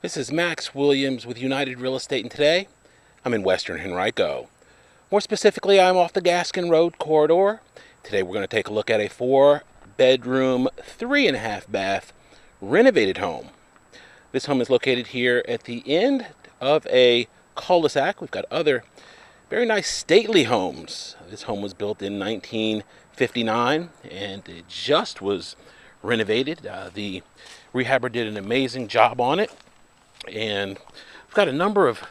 This is Max Williams with United Real Estate, and today I'm in Western Henrico. More specifically, I'm off the Gaskin Road corridor. Today we're going to take a look at a 4-bedroom, 3.5-bath renovated home. This home is located here at the end of a cul-de-sac. We've got other very nice stately homes. This home was built in 1959 and it just was renovated. The rehabber did an amazing job on it. And I've got a number of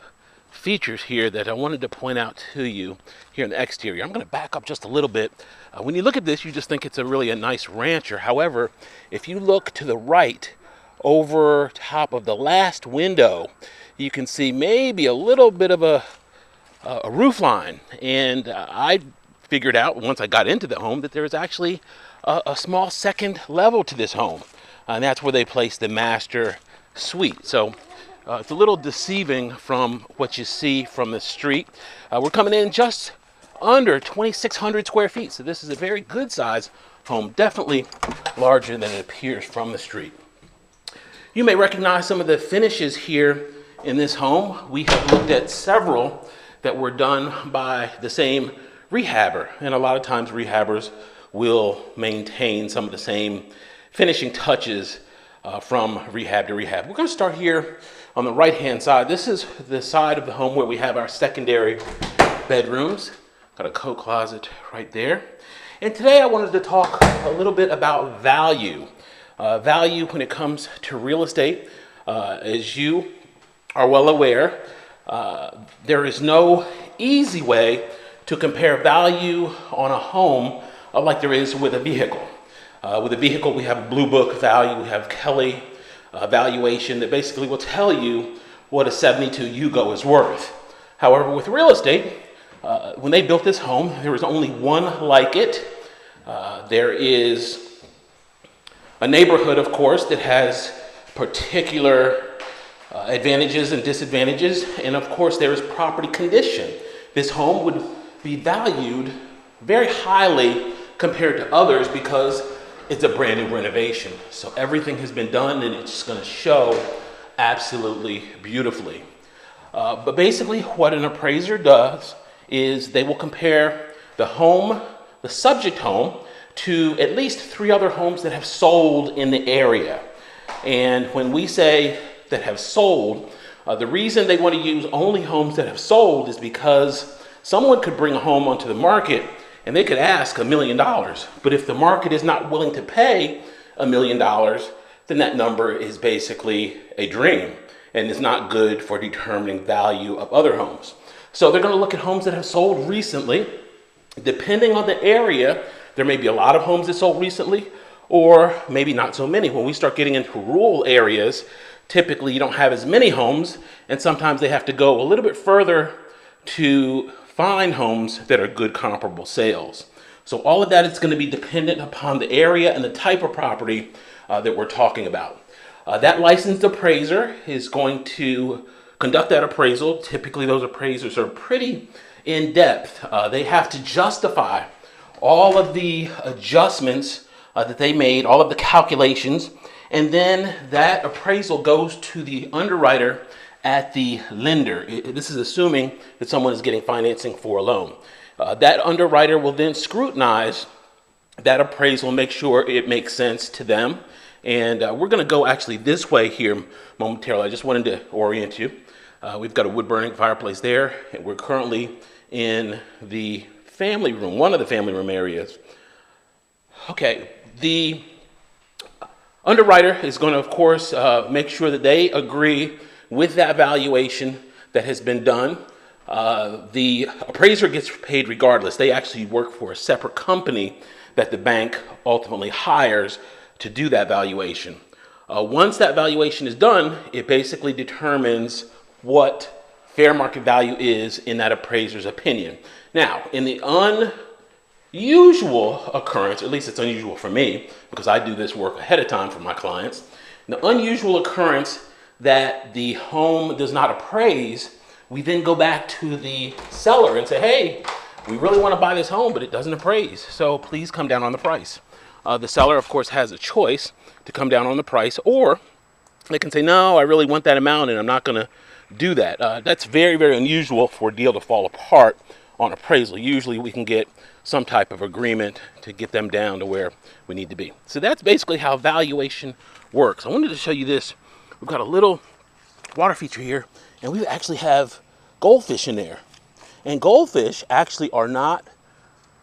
features here that I wanted to point out to you here in the exterior. I'm going to back up just a little bit. When you look at this, you just think it's really a nice rancher. However, if you look to the right over top of the last window, you can see maybe a little bit of a roof line. And I figured out once I got into the home that there was actually a small second level to this home. And that's where they placed the master suite. So it's a little deceiving from what you see from the street. We're coming in just under 2,600 square feet. So this is a very good size home, definitely larger than it appears from the street. You may recognize some of the finishes here in this home. We have looked at several that were done by the same rehabber. And a lot of times rehabbers will maintain some of the same finishing touches from rehab to rehab. We're going to start here on the right-hand side. This is the side of the home where we have our secondary bedrooms. Got a coat closet right there. And today I wanted to talk a little bit about value. Value when it comes to real estate. As you are well aware, there is no easy way to compare value on a home like there is with a vehicle. With a vehicle, we have Blue Book value, we have Kelly valuation that basically will tell you what a 72 Yugo is worth. However, with real estate, when they built this home, there was only one like it. There is a neighborhood, of course, that has particular advantages and disadvantages, and of course there is property condition. This home would be valued very highly compared to others because it's a brand new renovation. So everything has been done and it's going to show absolutely beautifully. But basically what an appraiser does is they will compare the home, the subject home, to at least 3 other homes that have sold in the area. And when we say that have sold, the reason they want to use only homes that have sold is because someone could bring a home onto the market and they could ask $1 million. But if the market is not willing to pay $1 million, then that number is basically a dream and is not good for determining value of other homes. So they're going to look at homes that have sold recently. Depending on the area, there may be a lot of homes that sold recently or maybe not so many. When we start getting into rural areas, typically you don't have as many homes, and sometimes they have to go a little bit further to find homes that are good comparable sales. So all of that is going to be dependent upon the area and the type of property that we're talking about. That licensed appraiser is going to conduct that appraisal. Typically those appraisers are pretty in-depth. They have to justify all of the adjustments that they made, all of the calculations, and then that appraisal goes to the underwriter at the lender. This is assuming that someone is getting financing for a loan. That underwriter will then scrutinize that appraisal, make sure it makes sense to them. And we're going to go actually this way here momentarily. I just wanted to orient you. We've got a wood-burning fireplace there, and we're currently in the family room, one of the family room areas. Okay, the underwriter is going to, of course, make sure that they agree with that valuation that has been done. The appraiser gets paid regardless. They actually work for a separate company that the bank ultimately hires to do that valuation. Once that valuation is done, it basically determines what fair market value is in that appraiser's opinion. Now, in the unusual occurrence, at least it's unusual for me because I do this work ahead of time for my clients, the unusual occurrence that the home does not appraise, we then go back to the seller and say, hey, we really want to buy this home, but it doesn't appraise, so please come down on the price. The seller, of course, has a choice to come down on the price, or they can say, no, I really want that amount and I'm not going to do that. That's very, very unusual for a deal to fall apart on appraisal. Usually we can get some type of agreement to get them down to where we need to be. So that's basically how valuation works. I wanted to show you this. We've got a little water feature here, and we actually have goldfish in there. And goldfish actually are not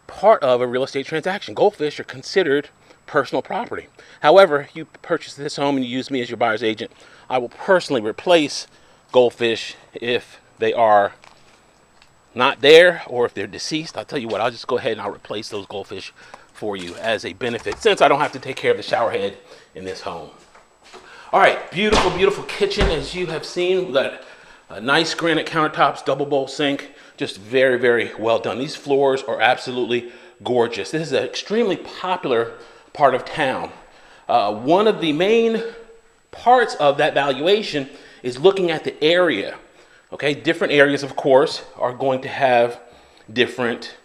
part of a real estate transaction. Goldfish are considered personal property. However, you purchase this home and you use me as your buyer's agent, I will personally replace goldfish if they are not there or if they're deceased. I'll tell you what, I'll just go ahead and I'll replace those goldfish for you as a benefit, since I don't have to take care of the shower head in this home. All right, beautiful, beautiful kitchen. As you have seen, we've got nice granite countertops, double bowl sink, just very, very well done. These floors are absolutely gorgeous. This is an extremely popular part of town. One of the main parts of that valuation is looking at the area. Okay, different areas, of course, are going to have different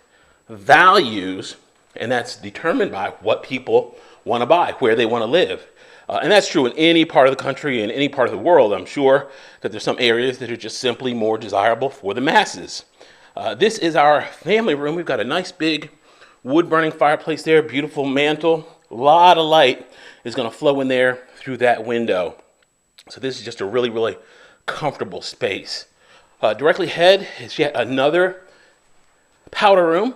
values, and that's determined by what people want to buy, where they want to live. And that's true in any part of the country and any part of the world. I'm sure that there's some areas that are just simply more desirable for the masses. This is our family room. We've got a nice big wood-burning fireplace there, beautiful mantle. A lot of light is going to flow in there through that window. So this is just a really, really comfortable space. Directly ahead is yet another powder room.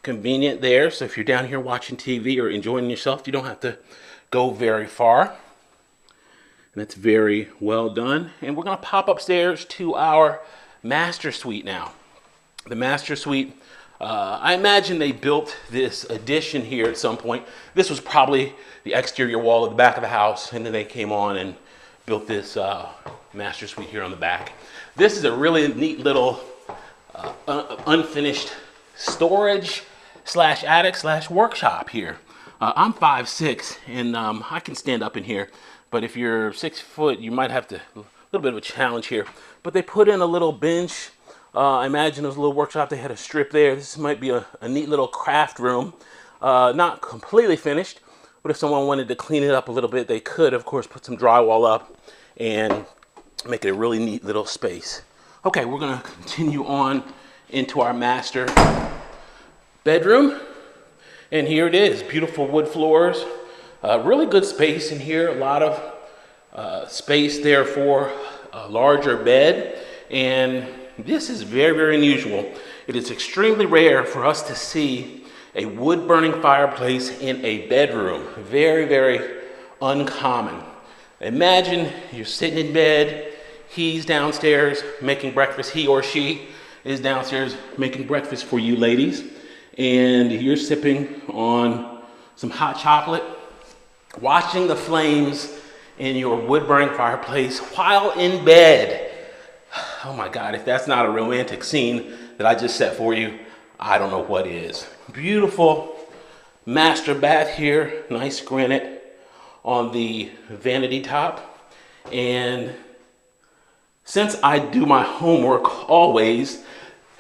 Convenient there, so if you're down here watching TV or enjoying yourself, you don't have to go very far. And it's very well done. And we're going to pop upstairs to our master suite now. The master suite, I imagine they built this addition here at some point. This was probably the exterior wall at the back of the house, and then they came on and built this master suite here on the back. This is a really neat little unfinished storage slash attic slash workshop here. I'm 5'6", and I can stand up in here, but if you're 6 foot, you might have to, a little bit of a challenge here. But they put in a little bench. I imagine it was a little workshop. They had a strip there. This might be a neat little craft room. Not completely finished, but if someone wanted to clean it up a little bit, they could, of course, put some drywall up and make it a really neat little space. Okay, we're gonna continue on into our master bedroom. And here it is, beautiful wood floors. Really good space in here, a lot of space there for a larger bed. And this is very, very unusual. It is extremely rare for us to see a wood-burning fireplace in a bedroom. Very, very uncommon. Imagine you're sitting in bed, he's downstairs making breakfast, he or she is downstairs making breakfast for you ladies, and you're sipping on some hot chocolate, watching the flames in your wood-burning fireplace while in bed. Oh my God, if that's not a romantic scene that I just set for you, I don't know what is. Beautiful master bath here, nice granite on the vanity top. And since I do my homework always,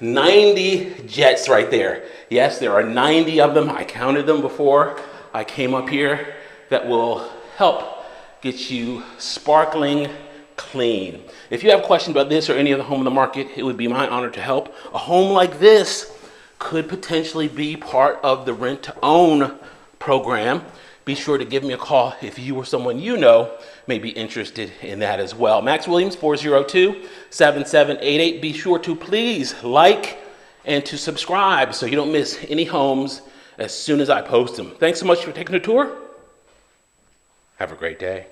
90 jets right there. Yes, there are 90 of them. I counted them before I came up here, that will help get you sparkling clean. If you have questions about this or any other home in the market, it would be my honor to help. A home like this could potentially be part of the rent to own program. Be sure to give me a call if you or someone you know may be interested in that as well. Max Williams, 402-7788. Be sure to please like and to subscribe so you don't miss any homes as soon as I post them. Thanks so much for taking the tour. Have a great day.